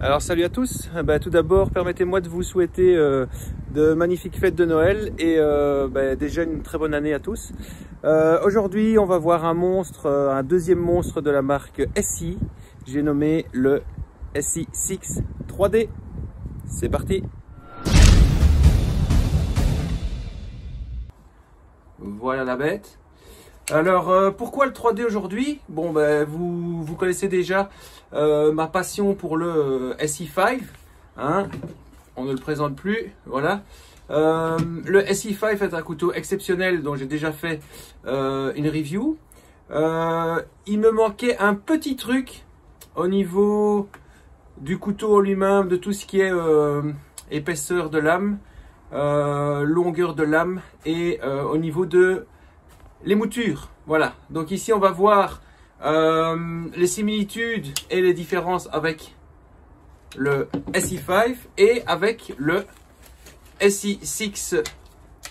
Alors salut à tous, tout d'abord permettez-moi de vous souhaiter de magnifiques fêtes de Noël et déjà une très bonne année à tous. Aujourd'hui on va voir un monstre, un deuxième monstre de la marque SI. J'ai nommé le SI6 3D. C'est parti. Voilà la bête. Alors pourquoi le 3D aujourd'hui? Bon vous connaissez déjà ma passion pour le SI5, hein, on ne le présente plus, voilà. Le SI5 est un couteau exceptionnel dont j'ai déjà fait une review. Il me manquait un petit truc au niveau du couteau en lui-même, de tout ce qui est épaisseur de lame, longueur de lame et au niveau de les moutures. Voilà, donc ici on va voir les similitudes et les différences avec le SI5 et avec le SI6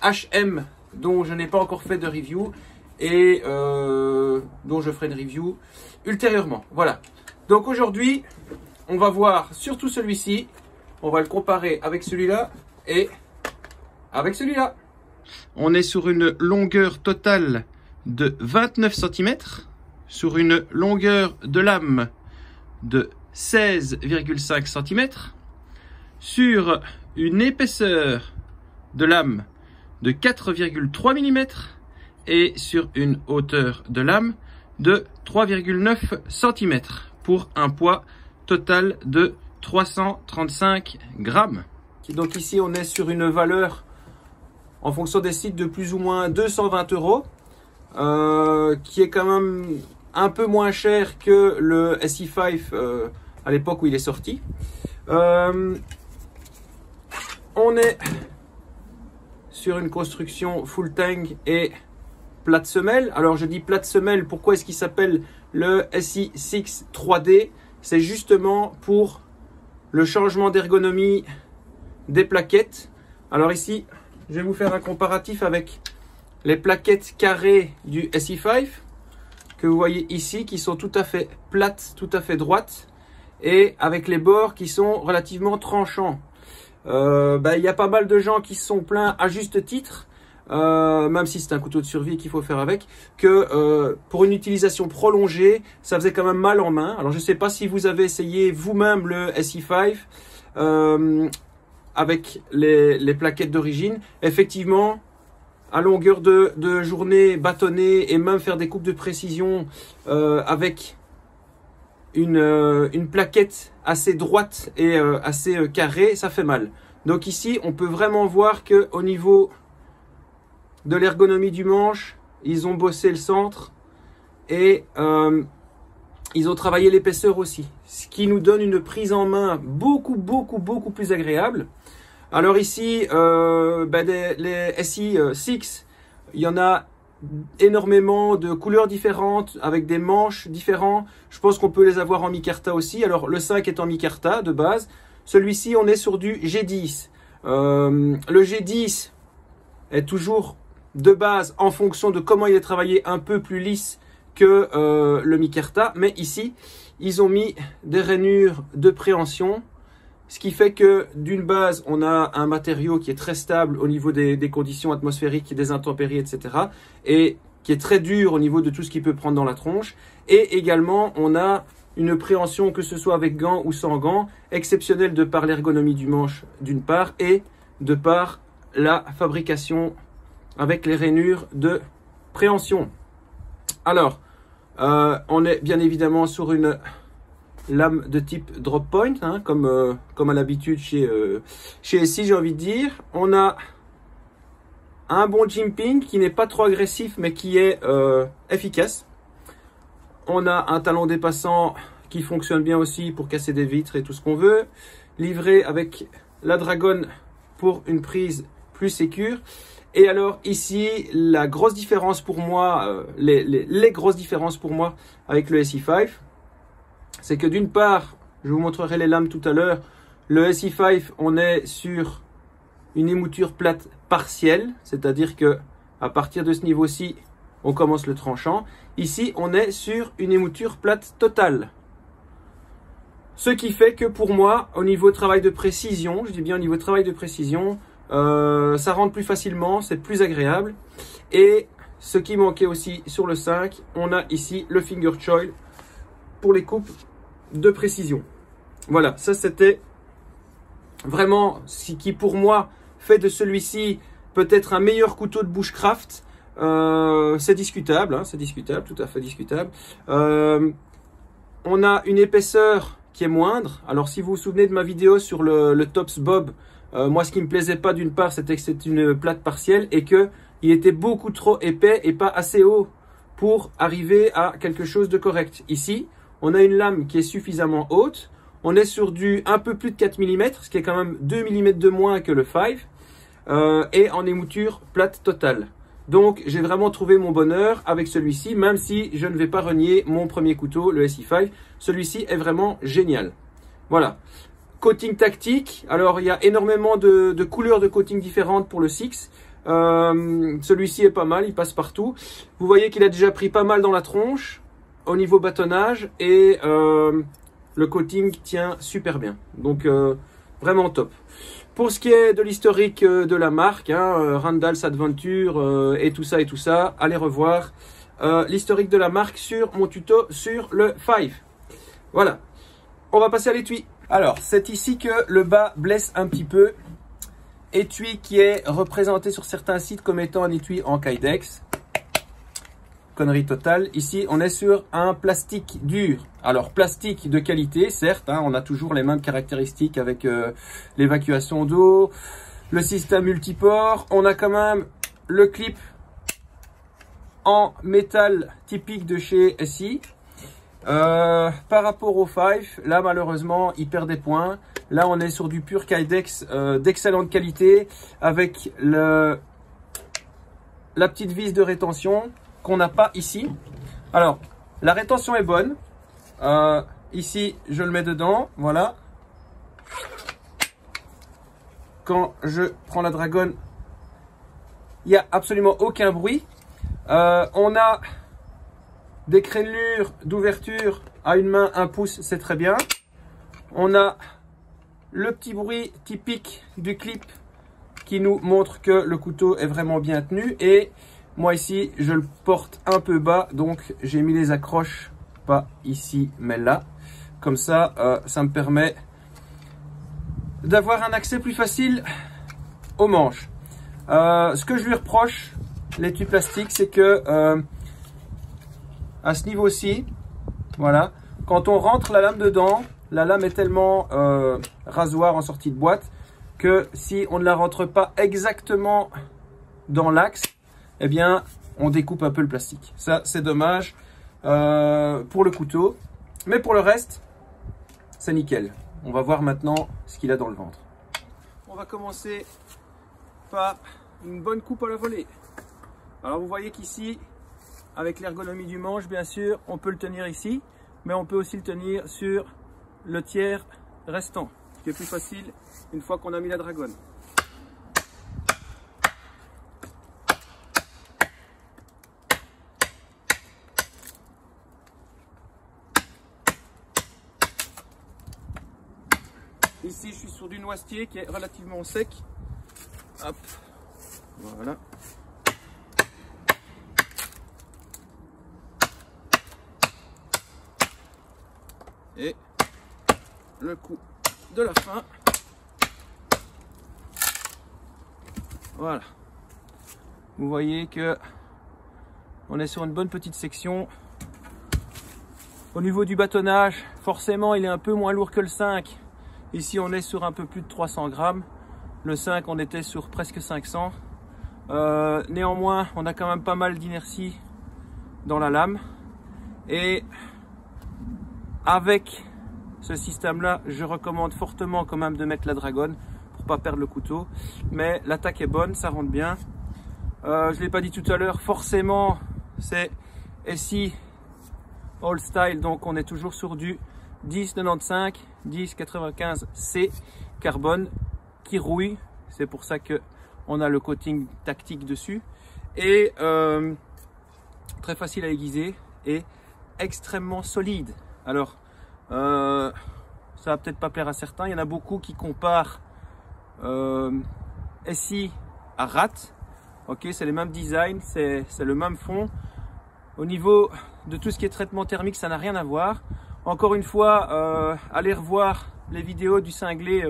HM dont je n'ai pas encore fait de review et dont je ferai une review ultérieurement. Voilà, donc aujourd'hui on va voir surtout celui-ci, on va le comparer avec celui-là et avec celui-là. On est sur une longueur totale de 29 cm, sur une longueur de lame de 16,5 cm, sur une épaisseur de lame de 4,3 mm et sur une hauteur de lame de 3,9 cm pour un poids total de 335 grammes. Donc ici on est sur une valeur en fonction des sites de plus ou moins 220 €, qui est quand même un peu moins cher que le SI5 à l'époque où il est sorti. On est sur une construction full tang et plate semelle. Alors je dis plate semelle, pourquoi est-ce qu'il s'appelle le SI6 3D? C'est justement pour le changement d'ergonomie des plaquettes. Alors ici, je vais vous faire un comparatif avec les plaquettes carrées du SI5 que vous voyez ici, qui sont tout à fait plates, tout à fait droites et avec les bords qui sont relativement tranchants. Il y a pas mal de gens qui se sont plaints à juste titre, même si c'est un couteau de survie qu'il faut faire avec, que pour une utilisation prolongée, ça faisait quand même mal en main. Alors je ne sais pas si vous avez essayé vous-même le SI5 avec les plaquettes d'origine. Effectivement, à longueur de journée, bâtonner et même faire des coupes de précision avec une plaquette assez droite et assez carrée, ça fait mal. Donc ici, on peut vraiment voir que au niveau de l'ergonomie du manche, ils ont bossé le centre et ils ont travaillé l'épaisseur aussi, ce qui nous donne une prise en main beaucoup plus agréable. Alors ici, les SI6, il y en a énormément de couleurs différentes, avec des manches différents. Je pense qu'on peut les avoir en micarta aussi. Alors le 5 est en micarta de base. Celui-ci, on est sur du G10. Le G10 est toujours de base en fonction de comment il est travaillé un peu plus lisse que le micarta. Mais ici, ils ont mis des rainures de préhension. Ce qui fait que d'une base, on a un matériau qui est très stable au niveau des conditions atmosphériques, des intempéries, etc. Et qui est très dur au niveau de tout ce qu'il peut prendre dans la tronche. Et également, on a une préhension, que ce soit avec gants ou sans gants, exceptionnelle de par l'ergonomie du manche d'une part et de par la fabrication avec les rainures de préhension. Alors, on est bien évidemment sur une lame de type drop point, hein, comme à l'habitude chez SI, j'ai envie de dire. On a un bon jimping qui n'est pas trop agressif mais qui est efficace. On a un talon dépassant qui fonctionne bien aussi pour casser des vitres et tout ce qu'on veut. Livré avec la Dragon pour une prise plus sécure. Et alors ici, la grosse différence pour moi, les grosses différences pour moi avec le SI5, c'est que d'une part, je vous montrerai les lames tout à l'heure, le SI5, on est sur une émouture plate partielle, c'est-à-dire que à partir de ce niveau-ci, on commence le tranchant. Ici, on est sur une émouture plate totale. Ce qui fait que pour moi, au niveau travail de précision, je dis bien au niveau travail de précision, ça rentre plus facilement, c'est plus agréable. Et ce qui manquait aussi sur le 5, on a ici le finger choil pour les coupes de précision. Voilà, ça c'était vraiment ce qui pour moi fait de celui-ci peut-être un meilleur couteau de bushcraft. C'est discutable, hein, c'est discutable, tout à fait discutable. On a une épaisseur qui est moindre. Alors si vous vous souvenez de ma vidéo sur le Tops Bob, moi ce qui me plaisait pas d'une part, c'était que c'était une plate partielle et que il était beaucoup trop épais et pas assez haut pour arriver à quelque chose de correct. Ici, on a une lame qui est suffisamment haute. On est sur du un peu plus de 4 mm, ce qui est quand même 2 mm de moins que le 5, et en émouture plate totale. Donc, j'ai vraiment trouvé mon bonheur avec celui-ci, même si je ne vais pas renier mon premier couteau, le SE5. Celui-ci est vraiment génial. Voilà. Coating tactique. Alors, il y a énormément de couleurs de coating différentes pour le 6. Celui-ci est pas mal, il passe partout. Vous voyez qu'il a déjà pris pas mal dans la tronche au niveau bâtonnage et le coating tient super bien. Donc, vraiment top. Pour ce qui est de l'historique de la marque, hein, Randall's Adventure et tout ça, allez revoir l'historique de la marque sur mon tuto sur le 5. Voilà, on va passer à l'étui. Alors, c'est ici que le bas blesse un petit peu. Étui qui est représenté sur certains sites comme étant un étui en Kydex. Connerie totale. Ici, on est sur un plastique dur. Alors, plastique de qualité, certes, hein, on a toujours les mêmes caractéristiques avec l'évacuation d'eau, le système multiport. On a quand même le clip en métal typique de chez SI. Par rapport au 5, là, malheureusement, il perd des points. Là, on est sur du pur Kydex d'excellente qualité avec la petite vis de rétention qu'on n'a pas ici. Alors, la rétention est bonne. Ici, je le mets dedans. Voilà. Quand je prends la dragonne, il n'y a absolument aucun bruit. On a des crénelures d'ouverture à une main, un pouce, c'est très bien. On a le petit bruit typique du clip qui nous montre que le couteau est vraiment bien tenu. Et moi ici, je le porte un peu bas, donc j'ai mis les accroches, pas ici, mais là. Comme ça, ça me permet d'avoir un accès plus facile aux manches. Ce que je lui reproche, l'étui plastique, c'est que à ce niveau-ci, voilà, quand on rentre la lame dedans, la lame est tellement rasoir en sortie de boîte que si on ne la rentre pas exactement dans l'axe, eh bien, on découpe un peu le plastique. Ça, c'est dommage pour le couteau. Mais pour le reste, c'est nickel. On va voir maintenant ce qu'il a dans le ventre. On va commencer par une bonne coupe à la volée. Alors, vous voyez qu'ici, avec l'ergonomie du manche, bien sûr, on peut le tenir ici, mais on peut aussi le tenir sur le tiers restant, ce qui est plus facile une fois qu'on a mis la dragonne. Ici, je suis sur du noisetier qui est relativement sec. Hop, voilà. Et le coup de la fin. Voilà. Vous voyez que on est sur une bonne petite section. Au niveau du bâtonnage, forcément, il est un peu moins lourd que le 5. Ici, on est sur un peu plus de 300 grammes. Le 5, on était sur presque 500. Néanmoins, on a quand même pas mal d'inertie dans la lame. Et avec ce système-là, je recommande fortement quand même de mettre la dragonne pour pas perdre le couteau. Mais l'attaque est bonne, ça rentre bien. Je ne l'ai pas dit tout à l'heure, forcément, c'est SI All Style. Donc, on est toujours sur du 1095, 1095C carbone qui rouille. C'est pour ça que on a le coating tactique dessus. Et très facile à aiguiser et extrêmement solide. Alors, ça va peut-être pas plaire à certains. Il y en a beaucoup qui comparent SI à RAT. Ok, c'est les mêmes designs, c'est le même fond. Au niveau de tout ce qui est traitement thermique, ça n'a rien à voir. Encore une fois, allez revoir les vidéos du cinglé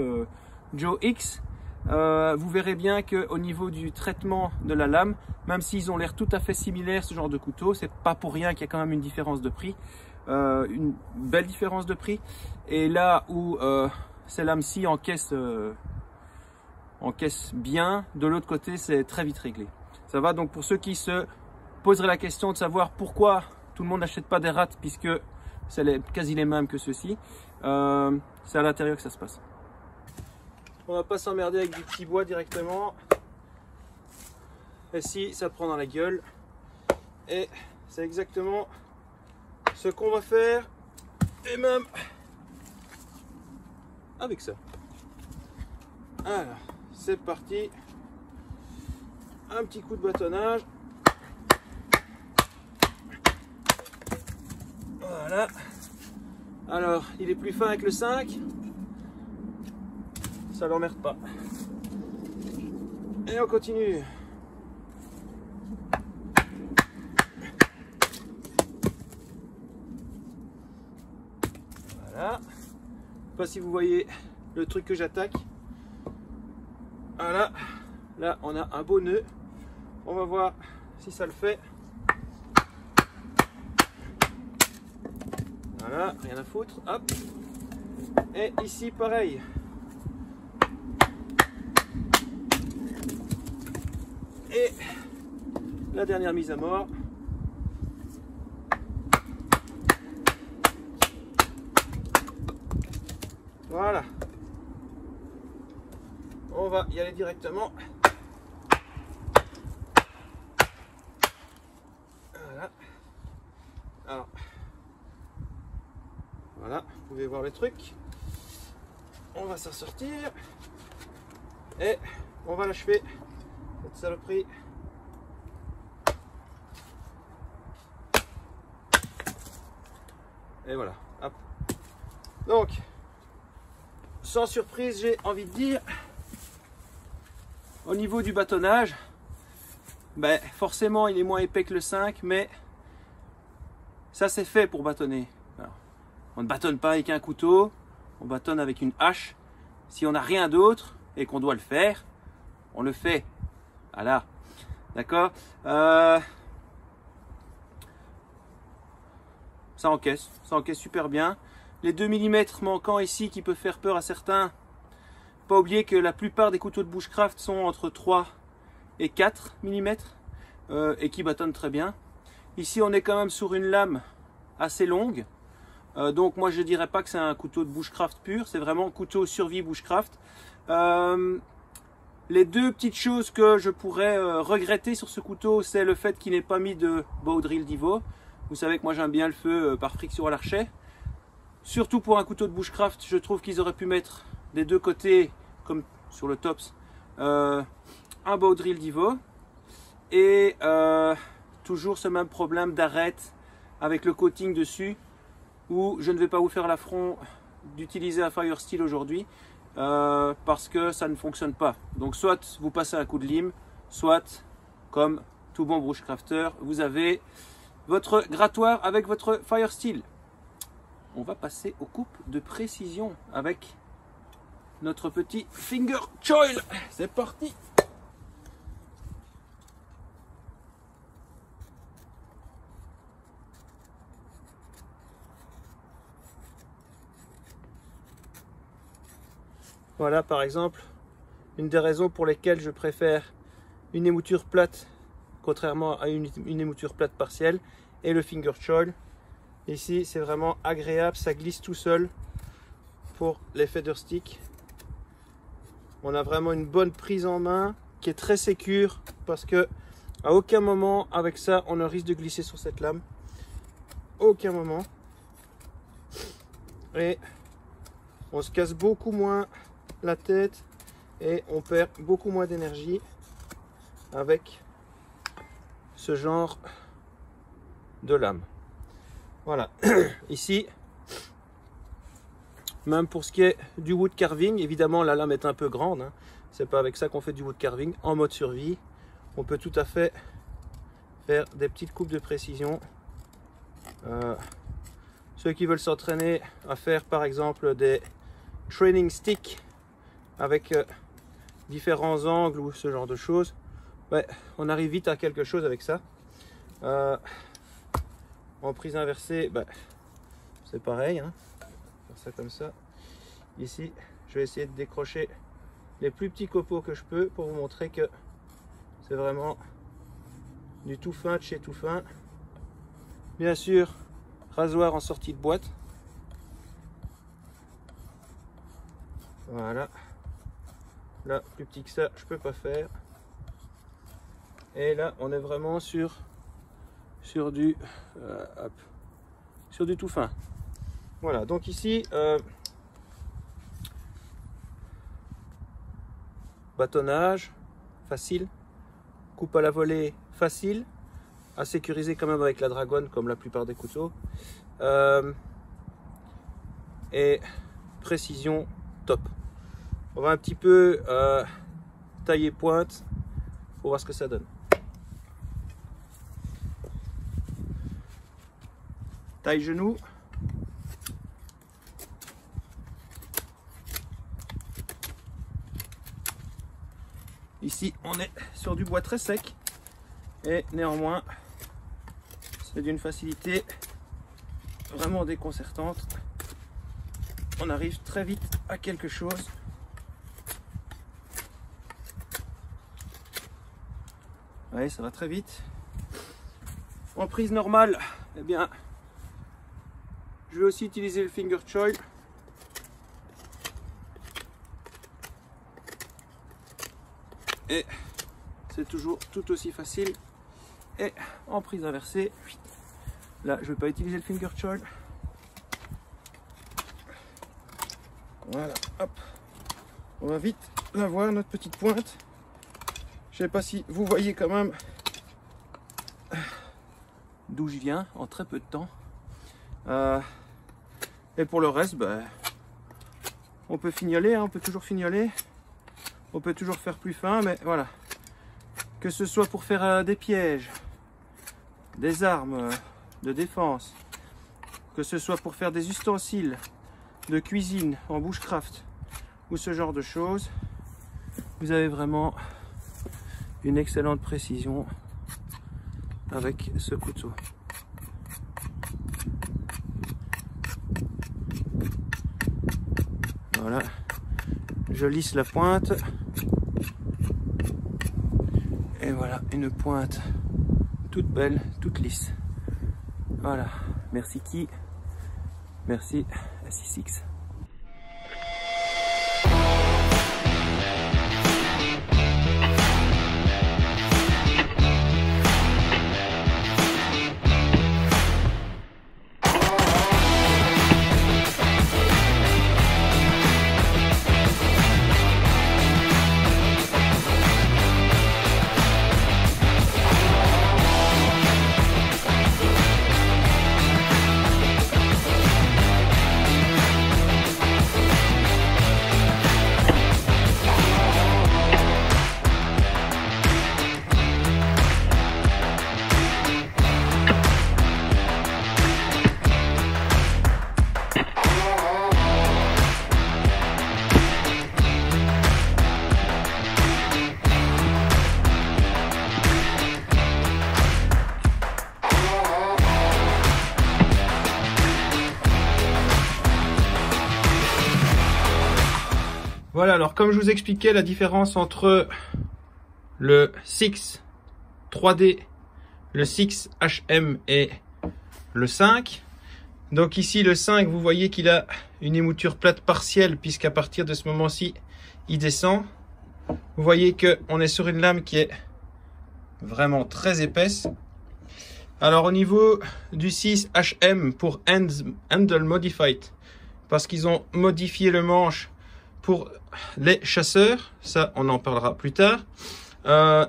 Joe X. Vous verrez bien qu'au niveau du traitement de la lame, même s'ils ont l'air tout à fait similaires, ce genre de couteau, c'est pas pour rien qu'il y a quand même une différence de prix, une belle différence de prix. Et là où ces lames-ci encaissent bien, de l'autre côté, c'est très vite réglé. Ça va, donc pour ceux qui se poseraient la question de savoir pourquoi tout le monde n'achète pas des rats, puisque c'est quasi les mêmes que ceux-ci, c'est à l'intérieur que ça se passe. On va pas s'emmerder avec du petit bois directement. Et si ça prend dans la gueule. Et c'est exactement ce qu'on va faire. Et même avec ça. Alors, c'est parti. Un petit coup de bâtonnage. Voilà. Alors, il est plus fin avec le 5. Ça l'emmerde pas. Et on continue. Voilà. Je sais pas si vous voyez le truc que j'attaque. Voilà. Là, on a un beau nœud. On va voir si ça le fait. Voilà, rien à foutre. Hop. Et ici, pareil. Et la dernière mise à mort. Voilà. On va y aller directement. Voilà. Alors. Voilà, vous pouvez voir les trucs. On va s'en sortir. Et on va l'achever. Cette saloperie. Et voilà. Hop. Donc, sans surprise, j'ai envie de dire, au niveau du bâtonnage, ben, forcément il est moins épais que le 5, mais ça c'est fait pour bâtonner. Alors, on ne bâtonne pas avec un couteau, on bâtonne avec une hache. Si on n'a rien d'autre et qu'on doit le faire, on le fait. Voilà, d'accord. Ça encaisse super bien. Les 2 mm manquants ici qui peuvent faire peur à certains. Pas oublier que la plupart des couteaux de bushcraft sont entre 3 et 4 mm et qui bâtonnent très bien. Ici on est quand même sur une lame assez longue. Donc moi je dirais pas que c'est un couteau de bushcraft pur, c'est vraiment couteau survie bushcraft. Les 2 petites choses que je pourrais regretter sur ce couteau, c'est le fait qu'il n'ait pas mis de bow drill Divo. Vous savez que moi j'aime bien le feu par friction à l'archet. Surtout pour un couteau de bushcraft, je trouve qu'ils auraient pu mettre des 2 côtés, comme sur le tops, un bow drill Divo. Et toujours ce même problème d'arête avec le coating dessus, où je ne vais pas vous faire l'affront d'utiliser un Firesteel aujourd'hui parce que ça ne fonctionne pas. Donc soit vous passez un coup de lime, soit comme tout bon bushcrafter, vous avez votre grattoir avec votre Firesteel. On va passer aux coupes de précision avec notre petit finger choil. C'est parti. Voilà par exemple une des raisons pour lesquelles je préfère une émouture plate contrairement à une émouture plate partielle et le finger choil. Ici c'est vraiment agréable, ça glisse tout seul pour les feather sticks. On a vraiment une bonne prise en main qui est très sécure parce que à aucun moment avec ça on ne risque de glisser sur cette lame. Aucun moment. Et on se casse beaucoup moins la tête et on perd beaucoup moins d'énergie avec ce genre de lame. Voilà, ici Même pour ce qui est du wood carving, évidemment la lame est un peu grande, hein. C'est pas avec ça qu'on fait du wood carving. En mode survie, on peut tout à fait faire des petites coupes de précision. Ceux qui veulent s'entraîner à faire par exemple des training sticks avec différents angles ou ce genre de choses, ouais, on arrive vite à quelque chose avec ça. En prise inversée, c'est pareil, hein. Faire ça comme ça. Ici, je vais essayer de décrocher les plus petits copeaux que je peux pour vous montrer que c'est vraiment du tout fin de chez tout fin. Bien sûr, rasoir en sortie de boîte. Voilà. Là, plus petit que ça, je peux pas faire. Et là, on est vraiment sur du tout fin. Voilà, donc ici, bâtonnage facile, coupe à la volée facile, à sécuriser quand même avec la dragonne comme la plupart des couteaux, et précision top. On va un petit peu tailler pointe pour voir ce que ça donne. Taille genou. Ici, on est sur du bois très sec et néanmoins, c'est d'une facilité vraiment déconcertante. On arrive très vite à quelque chose. Oui, ça va très vite. En prise normale, eh bien, je vais aussi utiliser le finger choil. Et c'est toujours tout aussi facile. Et en prise inversée, là je ne vais pas utiliser le finger choil. Voilà, hop. On va vite la voir, notre petite pointe. Je ne sais pas si vous voyez quand même d'où je viens en très peu de temps. Et pour le reste, on peut fignoler, hein, on peut toujours fignoler. On peut toujours faire plus fin, mais voilà. Que ce soit pour faire des pièges, des armes de défense, que ce soit pour faire des ustensiles de cuisine en bushcraft ou ce genre de choses, vous avez vraiment une excellente précision avec ce couteau. Voilà, je lisse la pointe et voilà une pointe toute belle, toute lisse. Voilà, merci Ki, merci SX6. Voilà, alors comme je vous expliquais la différence entre le 6 3D, le 6 HM et le 5. Donc ici le 5, vous voyez qu'il a une émouture plate partielle puisqu'à partir de ce moment-ci, il descend. Vous voyez qu'on est sur une lame qui est vraiment très épaisse. Alors au niveau du 6 HM pour Handle Modified, parce qu'ils ont modifié le manche pour les chasseurs, ça on en parlera plus tard.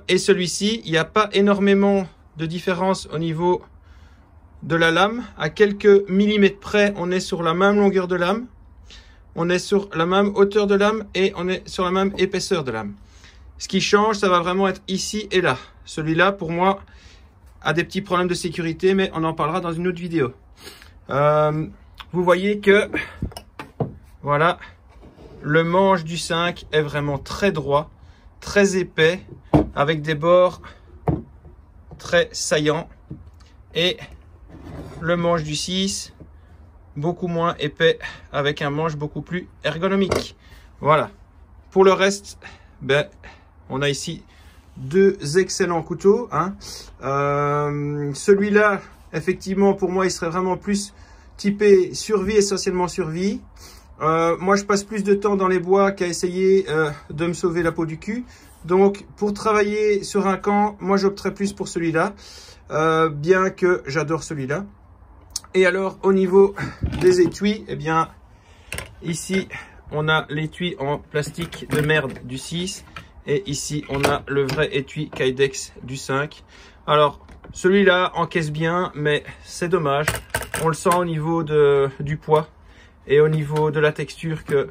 Et celui-ci, il n'y a pas énormément de différence au niveau de la lame. À quelques millimètres près, on est sur la même longueur de lame. on est sur la même hauteur de lame et on est sur la même épaisseur de lame. Ce qui change, ça va vraiment être ici et là. Celui-là, pour moi, a des petits problèmes de sécurité, mais on en parlera dans une autre vidéo. Vous voyez que, voilà, le manche du 5 est vraiment très droit, très épais, avec des bords très saillants. Et le manche du 6, beaucoup moins épais, avec un manche beaucoup plus ergonomique. Voilà. Pour le reste, ben, on a ici deux excellents couteaux. Hein. Celui-là, effectivement, pour moi, il serait vraiment plus typé survie, essentiellement survie. Moi, je passe plus de temps dans les bois qu'à essayer de me sauver la peau du cul. Donc, pour travailler sur un camp, moi, j'opterais plus pour celui-là, bien que j'adore celui-là. Et alors, au niveau des étuis, eh bien, ici, on a l'étui en plastique de merde du 6. Et ici, on a le vrai étui Kydex du 5. Alors, celui-là encaisse bien, mais c'est dommage. On le sent au niveau du poids et au niveau de la texture que,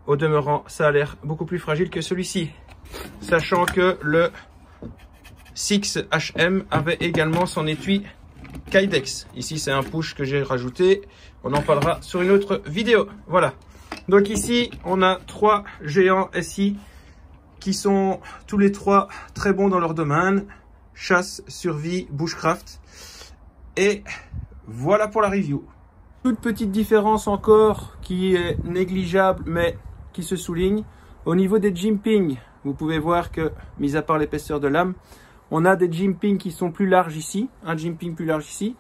au demeurant, ça a l'air beaucoup plus fragile que celui-ci. Sachant que le 6HM avait également son étui Kydex. Ici, c'est un push que j'ai rajouté. On en parlera sur une autre vidéo. Voilà. Donc ici, on a trois géants SI qui sont tous les trois très bons dans leur domaine. Chasse, survie, bushcraft. Et voilà pour la review. Toute petite différence encore qui est négligeable mais qui se souligne. Au niveau des jimping, vous pouvez voir que, mis à part l'épaisseur de lame, on a des jimping qui sont plus larges ici. Un jimping plus large ici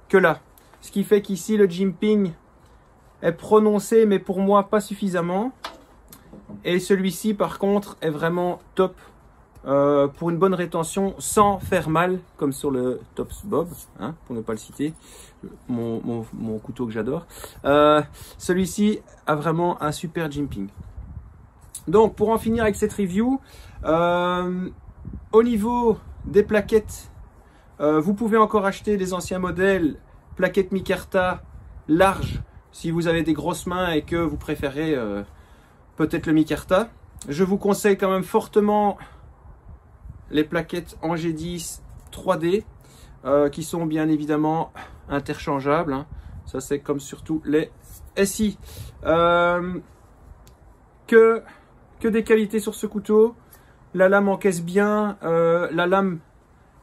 que là. Ce qui fait qu'ici le jimping est prononcé mais pour moi pas suffisamment. Et celui-ci par contre est vraiment top. Pour une bonne rétention sans faire mal comme sur le Tops Bob, hein, pour ne pas le citer, mon couteau que j'adore. Celui-ci a vraiment un super jimping. Donc pour en finir avec cette review, au niveau des plaquettes, vous pouvez encore acheter des anciens modèles plaquettes micarta larges si vous avez des grosses mains et que vous préférez peut-être le micarta. Je vous conseille quand même fortement les plaquettes en G10 3D qui sont bien évidemment interchangeables. Hein. Ça c'est comme surtout les SI. Que des qualités sur ce couteau. La lame encaisse bien. La lame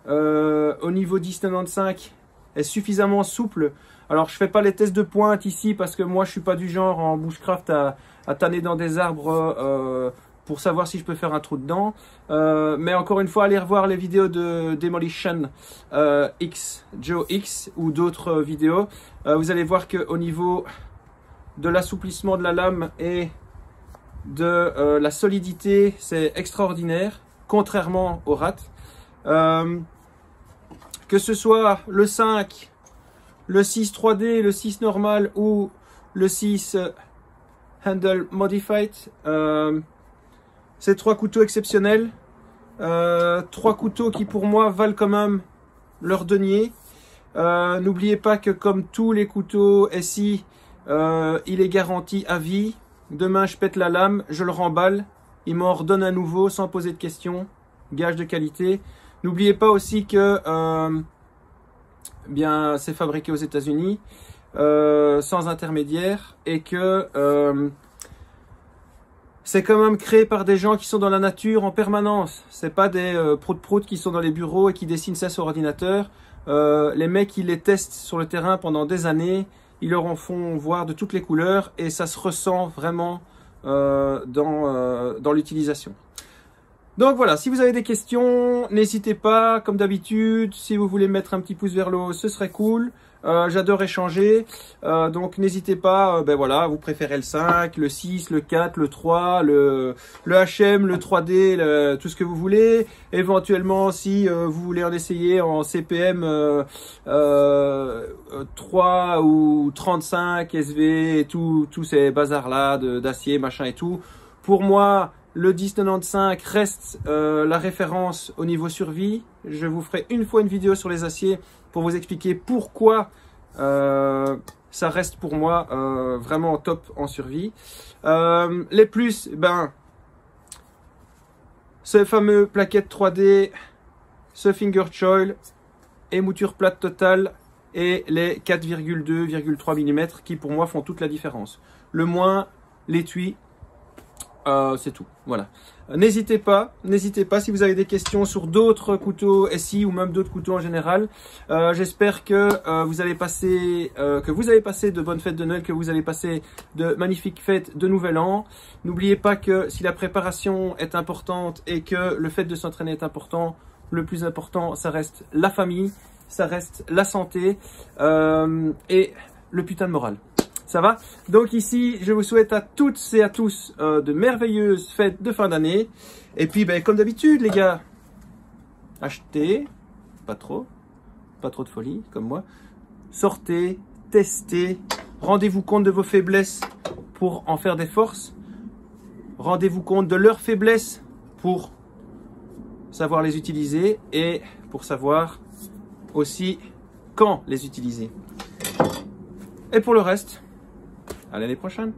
au niveau 10-95 est suffisamment souple. Alors je fais pas les tests de pointe ici parce que moi je suis pas du genre en bushcraft à tanner dans des arbres pour savoir si je peux faire un trou dedans. Mais encore une fois, allez revoir les vidéos de Demolition X, Joe X ou d'autres vidéos. Vous allez voir qu'au niveau de l'assouplissement de la lame et de la solidité, c'est extraordinaire, contrairement au rat. Que ce soit le 5, le 6 3D, le 6 normal ou le 6 Handle Modified, c'est trois couteaux exceptionnels, trois couteaux qui pour moi valent quand même leur denier. N'oubliez pas que comme tous les couteaux SI, il est garanti à vie. Demain je pète la lame, je le remballe, il m'en redonne un nouveau sans poser de questions, gage de qualité. N'oubliez pas aussi que bien c'est fabriqué aux États-Unis sans intermédiaire et que c'est quand même créé par des gens qui sont dans la nature en permanence. C'est pas des prout-prout qui sont dans les bureaux et qui dessinent ça sur ordinateur. Les mecs, ils les testent sur le terrain pendant des années. Ils leur en font voir de toutes les couleurs et ça se ressent vraiment dans l'utilisation. Donc voilà, si vous avez des questions, n'hésitez pas, comme d'habitude. Si vous voulez mettre un petit pouce vers le haut, ce serait cool. J'adore échanger, donc n'hésitez pas, ben voilà, vous préférez le 5, le 6, le 4, le 3, le HM, le 3D, tout ce que vous voulez. Éventuellement, si vous voulez en essayer en CPM 3 ou 35, SV et tous ces bazars-là d'acier, machin et tout. Pour moi, le 1095 reste la référence au niveau survie. Je vous ferai une fois une vidéo sur les aciers pour vous expliquer pourquoi ça reste pour moi vraiment top en survie. Les plus, ben, ce fameux plaquette 3D, ce finger choil, émouture plate totale et les 4,2-3 mm qui pour moi font toute la différence. Le moins, l'étui, c'est tout. Voilà. N'hésitez pas si vous avez des questions sur d'autres couteaux SI ou même d'autres couteaux en général. J'espère que vous allez passer de bonnes fêtes de Noël, que vous allez passer de magnifiques fêtes de Nouvel An. N'oubliez pas que si la préparation est importante et que le fait de s'entraîner est important, le plus important, ça reste la famille, ça reste la santé et le putain de moral. Ça va? Donc ici, je vous souhaite à toutes et à tous de merveilleuses fêtes de fin d'année. Et puis, ben, comme d'habitude, les gars, achetez, pas trop de folie, comme moi. Sortez, testez, rendez-vous compte de vos faiblesses pour en faire des forces. Rendez-vous compte de leurs faiblesses pour savoir les utiliser et pour savoir aussi quand les utiliser. Et pour le reste, à l'année prochaine.